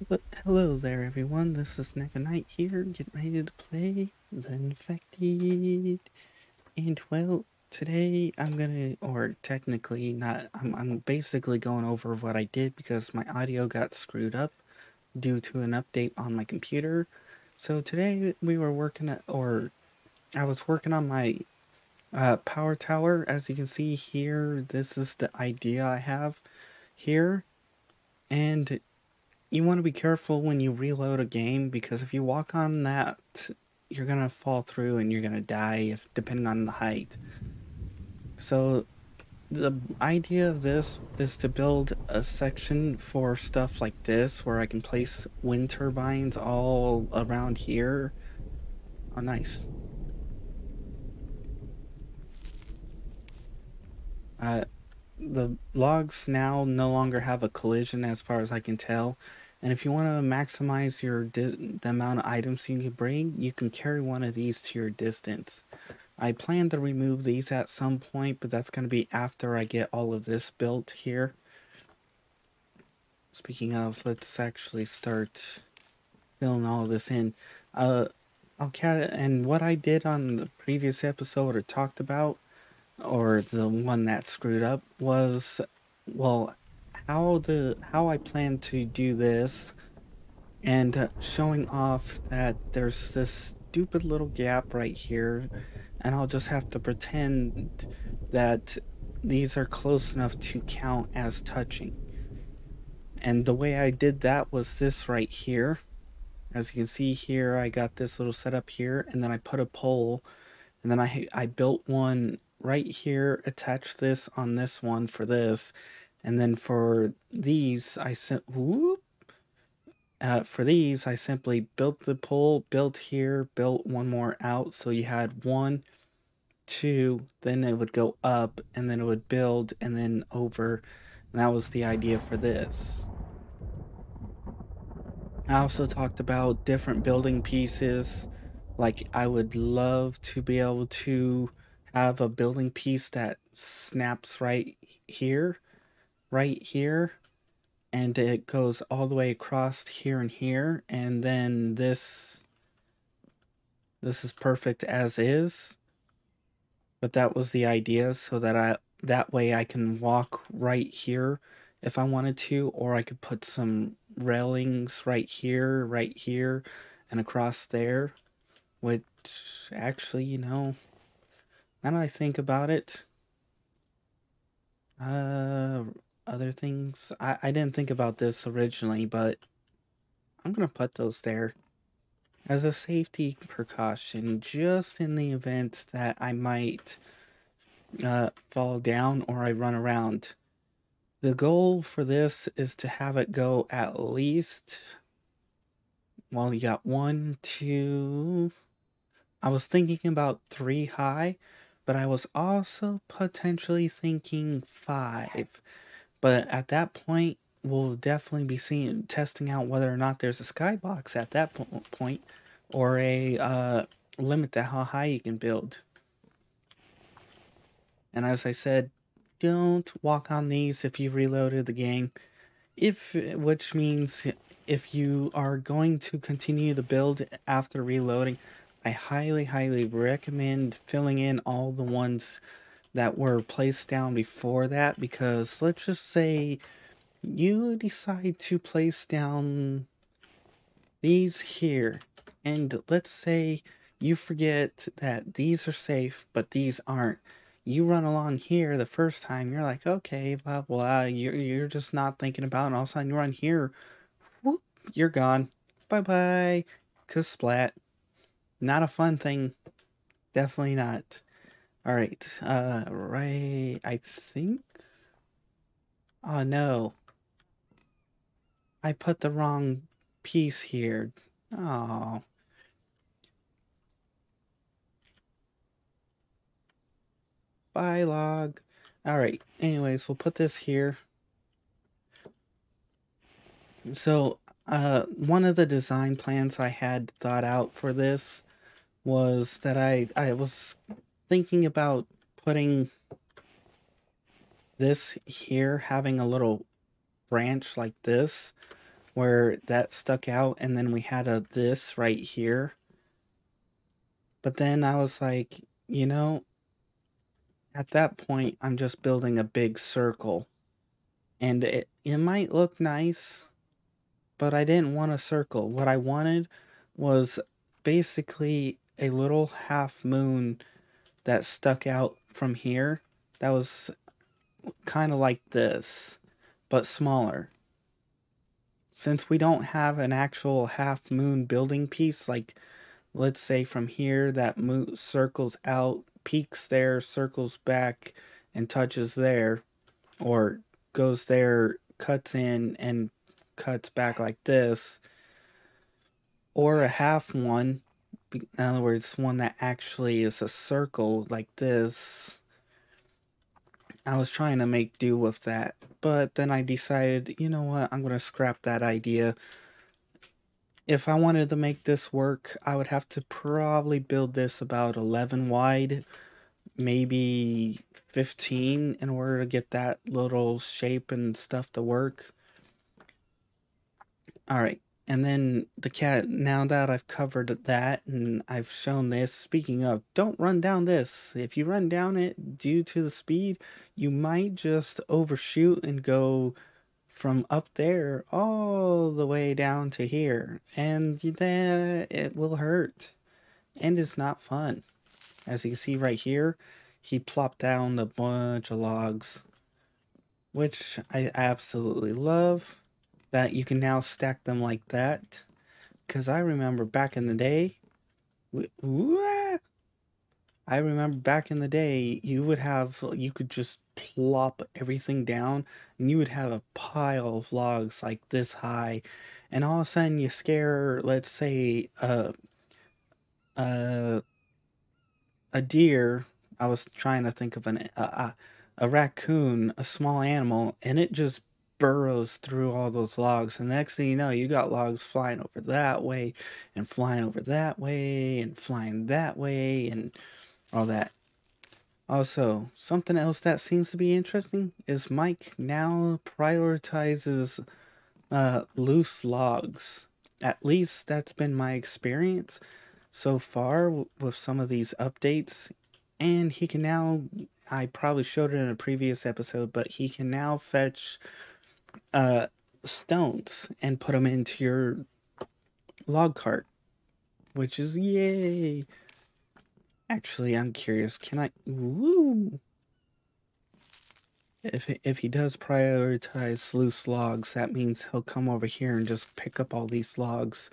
But hello there, everyone. This is Neko here, getting ready to play The Infected. And well, today I'm gonna, or technically not, I'm basically going over what I did because my audio got screwed up due to an update on my computer. So today we were working at, or I was working on my power tower. As you can see here, this is the idea I have here. And you want to be careful when you reload a game because if you walk on that, you're gonna fall through and you're gonna die if depending on the height. So the idea of this is to build a section for stuff like this where I can place wind turbines all around here. Oh, nice. Uh, the logs now no longer have a collision as far as I can tell. And if you want to maximize the amount of items you can bring, you can carry one of these to your distance. I plan to remove these at some point, but that's going to be after I get all of this built here. Speaking of, let's actually start filling all of this in. And what I did on the previous episode or talked about, or the one that screwed up, was, well, how I plan to do this, and showing off that there's this stupid little gap right here, and I'll just have to pretend that these are close enough to count as touching. And the way I did that was this right here. As you can see here, I got this little setup here, and then I put a pole, and then I built one right here, attached this on this one for this, and then for these I simply built the pole, built here, built one more out, so you had 1, 2, then it would go up, and then it would build, and then over, and that was the idea for this. I also talked about different building pieces, like I would love to be able to have a building piece that snaps here, right here, and it goes all the way across here and here, and then this is perfect as is. But that was the idea, so that way I can walk right here if I wanted to, or I could put some railings right here, and across there, which actually, now that I think about it, uh other things, I didn't think about this originally, but I'm gonna put those there as a safety precaution, just in the event that I might fall down or I run around. The goal for this is to have it go at least, well, you got 1, 2, I was thinking about 3 high, but I was also potentially thinking 5. But at that point, we'll definitely be testing out whether or not there's a skybox at that point, or a limit to how high you can build. And as I said, don't walk on these if you reloaded the game. Which means if you are going to continue the build after reloading, I highly recommend filling in all the ones that were placed down before that, because let's just say you decide to place down these here, and let's say you forget that these are safe but these aren't. You run along here the first time, you're like, okay, blah blah, you're just not thinking about it, and all of a sudden you run here, whoop, you're gone, bye bye, splat. Not a fun thing, definitely not. All right, right, I think, oh no, I put the wrong piece here. Oh, bye log. All right, anyways, we'll put this here. So, one of the design plans I had thought out for this was that I was thinking about putting this here, having a little branch like this, where that stuck out, and then we had a this right here. But then I was like, you know, at that point, I'm just building a big circle. And it might look nice, but I didn't want a circle. What I wanted was basically a little half moon that stuck out from here. That was kind of like this, but smaller. Since we don't have an actual half moon building piece, like let's say from here that moon circles out, peaks there, circles back, and touches there, or goes there, cuts in, and cuts back like this, or a half one, in other words, one that actually is a circle like this. I was trying to make do with that, but then I decided, you know what, I'm going to scrap that idea. If I wanted to make this work, I would have to probably build this about 11 wide, maybe 15 in order to get that little shape and stuff to work. Alright, and then the cat, now that I've covered that and I've shown this, speaking of, don't run down this. If you run down it due to the speed, you might just overshoot and go from up there all the way down to here. And then it will hurt. And it's not fun. As you can see right here, he plopped down a bunch of logs, which I absolutely love. That you can now stack them like that. Because I remember back in the day, you could just plop everything down and you would have a pile of logs like this high. And all of a sudden you scare, let's say, a deer. I was trying to think of a raccoon, a small animal, and it just burrows through all those logs. And the next thing you know, you got logs flying over that way, and flying over that way, and flying that way, and all that. Also, something else that seems to be interesting is Mike now prioritizes loose logs. At least that's been my experience so far with some of these updates. And he can now, I probably showed it in a previous episode, but he can now fetch stones and put them into your log cart, which is yay. Actually, I'm curious, can I, woo! If he does prioritize loose logs, that means he'll come over here and just pick up all these logs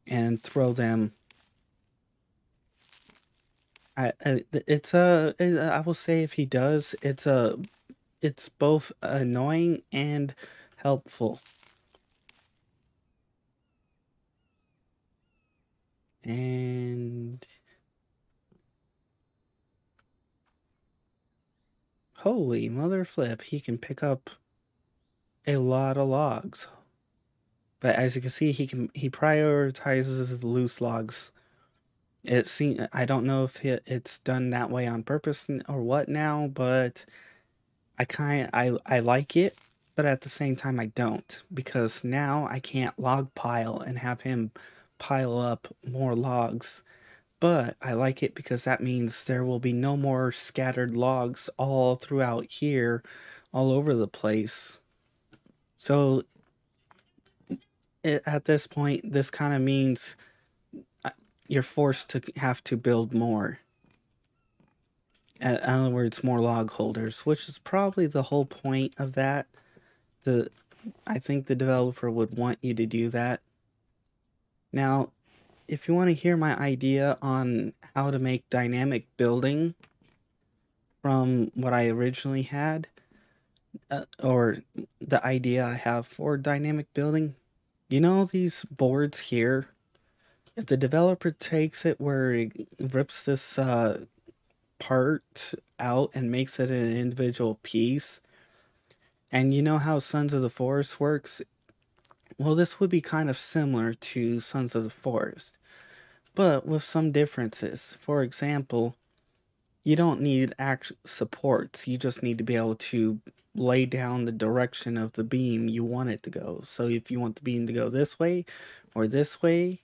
and throw them. I will say if he does, it's both annoying and helpful. And holy mother flip, he can pick up a lot of logs. But as you can see, he prioritizes the loose logs. I don't know if it's done that way on purpose or what now, but I like it, but at the same time I don't, because now I can't log pile and have him pile up more logs. But I like it because that means there will be no more scattered logs all throughout here, all over the place. So at this point, this kind of means you're forced to have to build more. In other words, more log holders, which is probably the whole point of that. I think the developer would want you to do that. Now, if you want to hear my idea on how to make dynamic building from what I originally had, or the idea I have for dynamic building, you know these boards here? If the developer takes it where he rips this part out and makes it an individual piece, and you know how Sons of the Forest works? Well, this would be kind of similar to Sons of the Forest, but with some differences. For example, you don't need actual supports. You just need to be able to lay down the direction of the beam you want it to go. So if you want the beam to go this way or this way,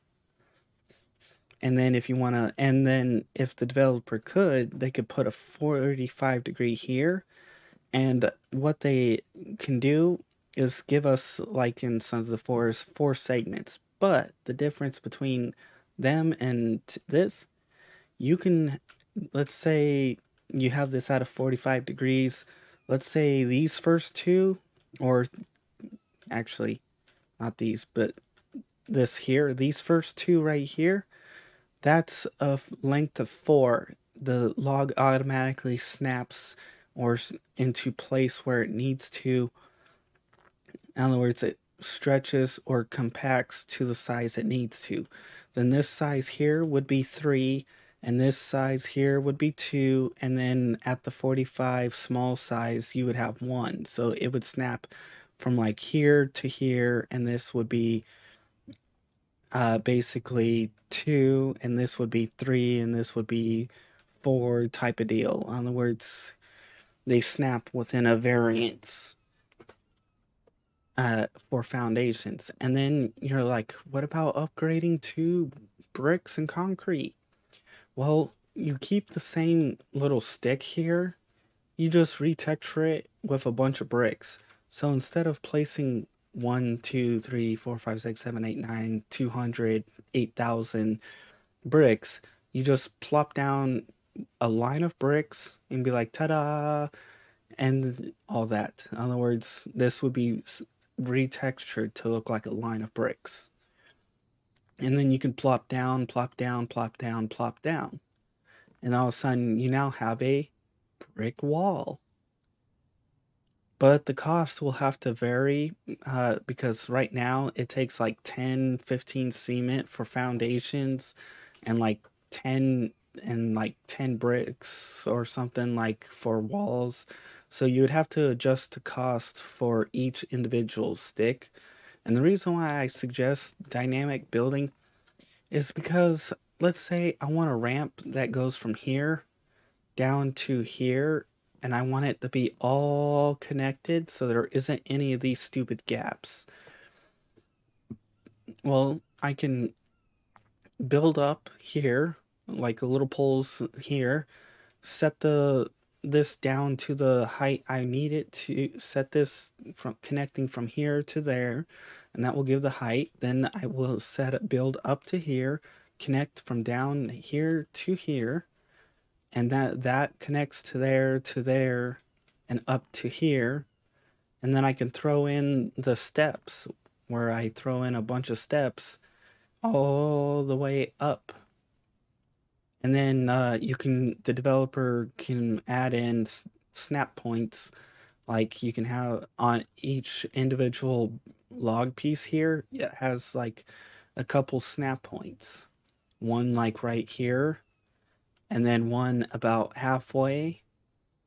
and then if you want to, and then if the developer could, they could put a 45-degree here. And what they can do is give us, like in Sons of the Forest, 4 segments. But the difference between them and this, you can, let's say you have this at a 45 degrees. Let's say these first two, or actually not these, but this here, these first two right here, that's a length of 4. The log automatically snaps or into place where it needs to. In other words, it stretches or compacts to the size it needs to. Then this size here would be 3, and this size here would be 2, and then at the 45 small size you would have 1. So it would snap from like here to here, and this would be basically 2, and this would be 3, and this would be 4 type of deal. In other words, they snap within a variance for foundations. And then you're like, what about upgrading to bricks and concrete? Well, you keep the same little stick here, you just retexture it with a bunch of bricks. So instead of placing 1, 2, 3, 4, 5, 6, 7, 8, 9, 200, 8,000 bricks, you just plop down a line of bricks and be like, ta-da, and all that. In other words, this would be retextured to look like a line of bricks. And then you can plop down, plop down, plop down, plop down. And all of a sudden, you now have a brick wall. But the cost will have to vary because right now it takes like 10, 15 cement for foundations and like 10 bricks or something like for walls. So you would have to adjust the cost for each individual stick. And the reason why I suggest dynamic building is because let's say I want a ramp that goes from here down to here, and I want it to be all connected so there isn't any of these stupid gaps. Well, I can build up here, like little poles here, set this down to the height I need it to, set this from connecting from here to there, and that will give the height. Then I will build up to here, connect from down here to here, and that connects to there, and up to here. And then I can throw in the steps, where I throw in a bunch of steps all the way up. And then the developer can add in snap points, like you can have on each individual log piece here. It has like a couple snap points, one like right here, and then one about halfway,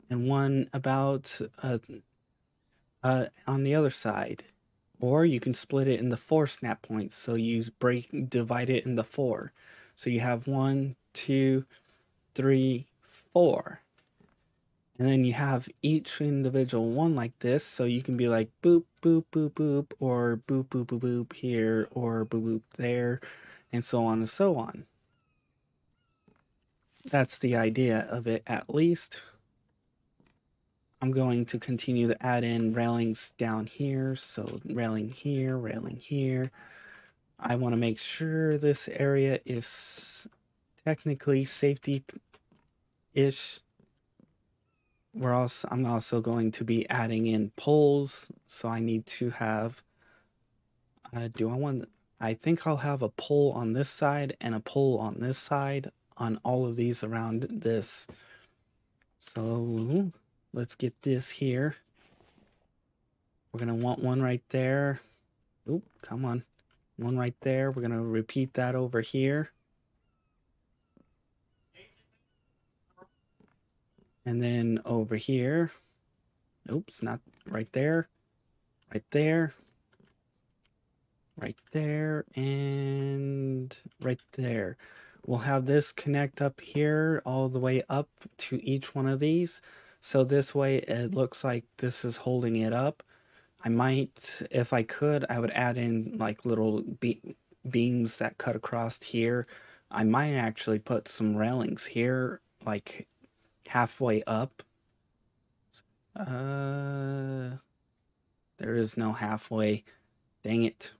and one about on the other side. Or you can split it into 4 snap points, so you divide it into 4. So you have 1, 2, 3, 4. And then you have each individual one like this, so you can be like boop, boop, boop, boop, or boop, boop, boop, boop here, or boop, boop there, and so on and so on. That's the idea of it, at least. I'm going to continue to add in railings down here, so railing here, railing here. I want to make sure this area is technically safety-ish. I'm also going to be adding in poles, so I need to have, I think I'll have a pole on this side and a pole on this side on all of these around this. So let's get this here. We're going to want one right there. Oop, come on. One right there. We're going to repeat that over here. And then over here. Oops, not right there. Right there. Right there. And right there. We'll have this connect up here all the way up to each one of these. So this way it looks like this is holding it up. I might, if I could, I would add in like little beams that cut across here. I might actually put some railings here, like halfway up. There is no halfway. Dang it.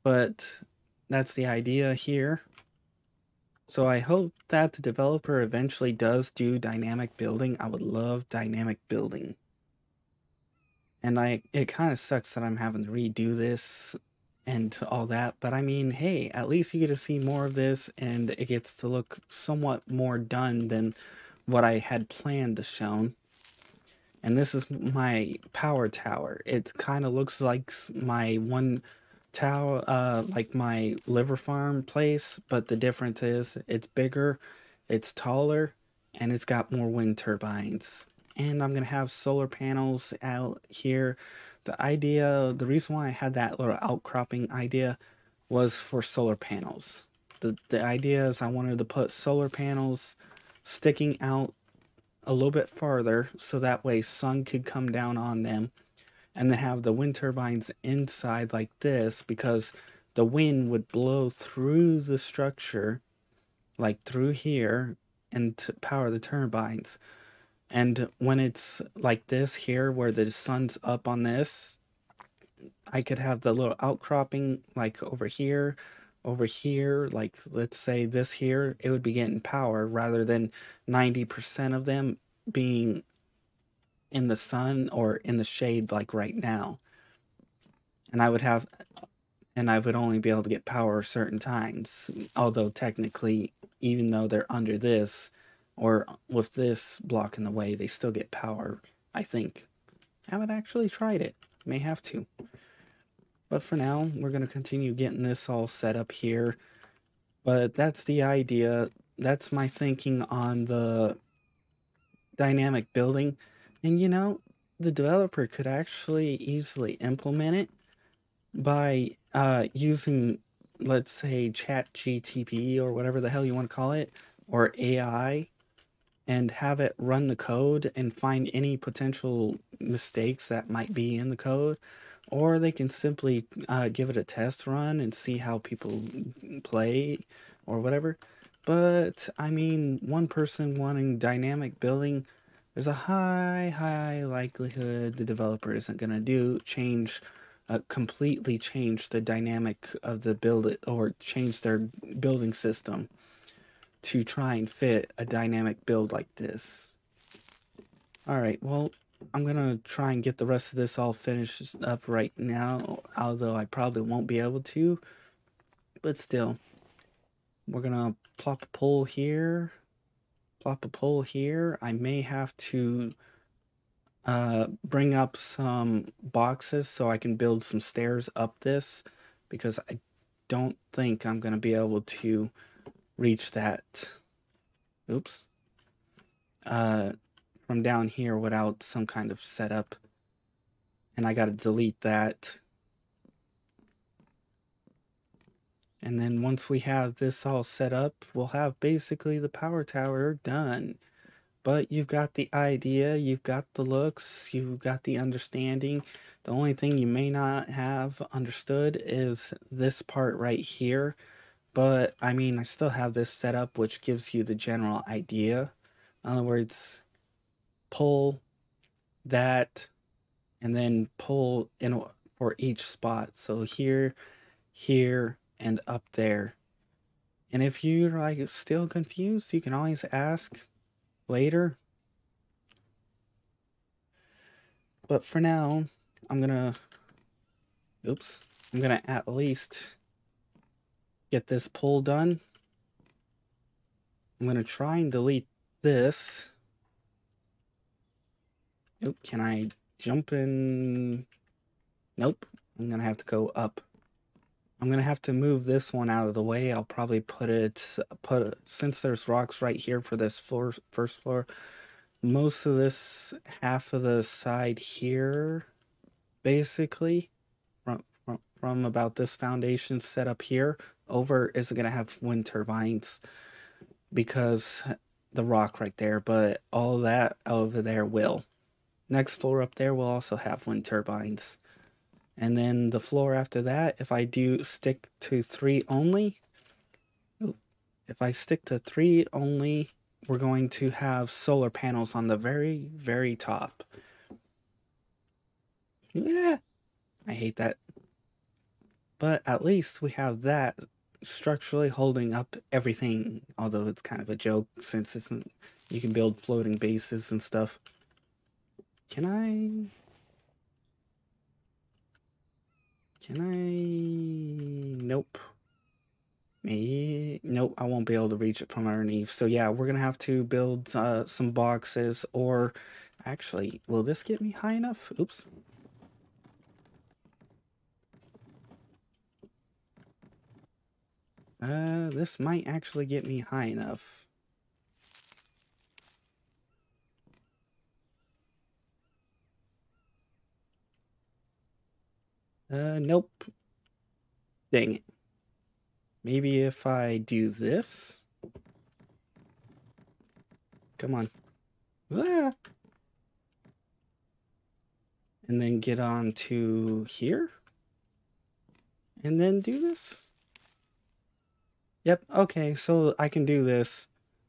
But that's the idea here. So I hope that the developer eventually does do dynamic building. I would love dynamic building. And it kind of sucks that I'm having to redo this and all that, but I mean, hey, at least you get to see more of this and it gets to look somewhat more done than what I had planned to show. And this is my power tower. It kind of looks like my one tower, like my liver farm place, but the difference is it's bigger, it's taller, and it's got more wind turbines. And I'm gonna have solar panels out here. The reason why I had that little outcropping idea was for solar panels. The idea is I wanted to put solar panels sticking out a little bit farther so that way sun could come down on them, and then have the wind turbines inside like this, because the wind would blow through the structure like through here and to power the turbines. And when it's like this here where the sun's up on this, I could have the little outcropping like over here, like let's say this here, it would be getting power rather than 90% of them being in the sun or in the shade like right now. And I would only be able to get power certain times. Although technically, even though they're under this or with this block in the way, they still get power, I think. I haven't actually tried it. May have to. But for now, we're going to continue getting this all set up here. But that's the idea. That's my thinking on the dynamic building. And you know, the developer could actually easily implement it by using, let's say, ChatGTP or whatever the hell you want to call it, or AI, and have it run the code and find any potential mistakes that might be in the code. Or they can simply give it a test run and see how people play or whatever. But, I mean, one person wanting dynamic building, there's a high likelihood the developer isn't going to completely change the dynamic of the build or change their building system to try and fit a dynamic build like this. Alright, well, I'm gonna try and get the rest of this all finished up right now, although I probably won't be able to, but still. We're gonna plop a pole here, I may have to bring up some boxes so I can build some stairs up this, because I don't think I'm gonna be able to reach that, oops, from down here without some kind of setup. And I gotta delete that. And then once we have this all set up, we'll have basically the power tower done. But you've got the idea, you've got the looks, you've got the understanding. The only thing you may not have understood is this part right here. But, I mean, I still have this set up, which gives you the general idea. In other words, pull that, and then pull in for each spot. So here, here, and up there. And if you're like still confused, you can always ask later. But for now, I'm gonna at least get this pull done. I'm gonna try and delete this. Oop, can I jump in? Nope, I'm gonna have to go up. I'm gonna have to move this one out of the way. I'll probably since there's rocks right here for this first floor, most of half of the side here, basically, from about this foundation set up here over, is gonna have wind turbines, because the rock right there, but all that over there will. Next floor up there will also have wind turbines. And then the floor after that, if I do stick to 3 only, if I stick to 3 only, we're going to have solar panels on the very, very top. Yeah, I hate that. But at least we have that structurally holding up everything, although it's kind of a joke since you can build floating bases and stuff. Can I? Nope. Nope, I won't be able to reach it from underneath. So yeah, we're gonna have to build some boxes, or actually, will this get me high enough? Oops. This might actually get me high enough. Nope. Dang it. Maybe if I do this. Come on. Ah! And then get on to here. And then do this. Yep, okay, so I can do this.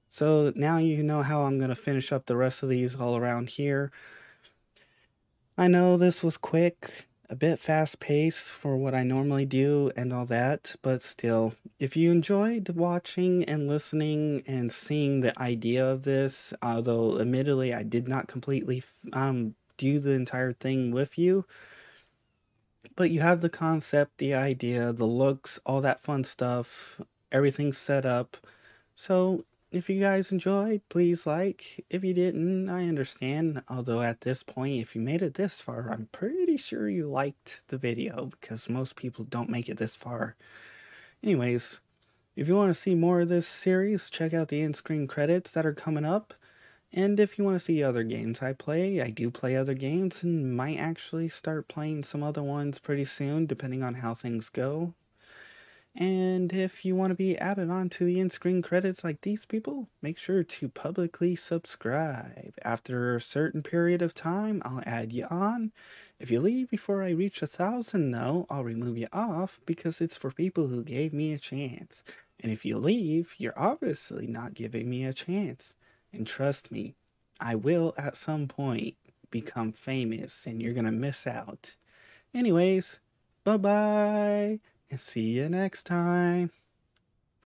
So now you know how I'm going to finish up the rest of these all around here. I know this was quick, a bit fast paced for what I normally do and all that, but still, if you enjoyed watching and listening and seeing the idea of this, although admittedly I did not completely do the entire thing with you, but you have the concept, the idea, the looks, all that fun stuff, everything's set up. So if you guys enjoyed, please like. If you didn't, I understand. Although at this point, if you made it this far, I'm pretty sure you liked the video because most people don't make it this far. Anyways, if you want to see more of this series, check out the in-screen credits that are coming up. And if you want to see other games I play, I do play other games and might actually start playing some other ones pretty soon, depending on how things go. And if you want to be added on to the in-screen credits like these people, make sure to publicly subscribe. After a certain period of time, I'll add you on. If you leave before I reach 1,000, though, I'll remove you off because it's for people who gave me a chance. And if you leave, you're obviously not giving me a chance. And trust me, I will at some point become famous and you're gonna miss out. Anyways, bye-bye, and see you next time.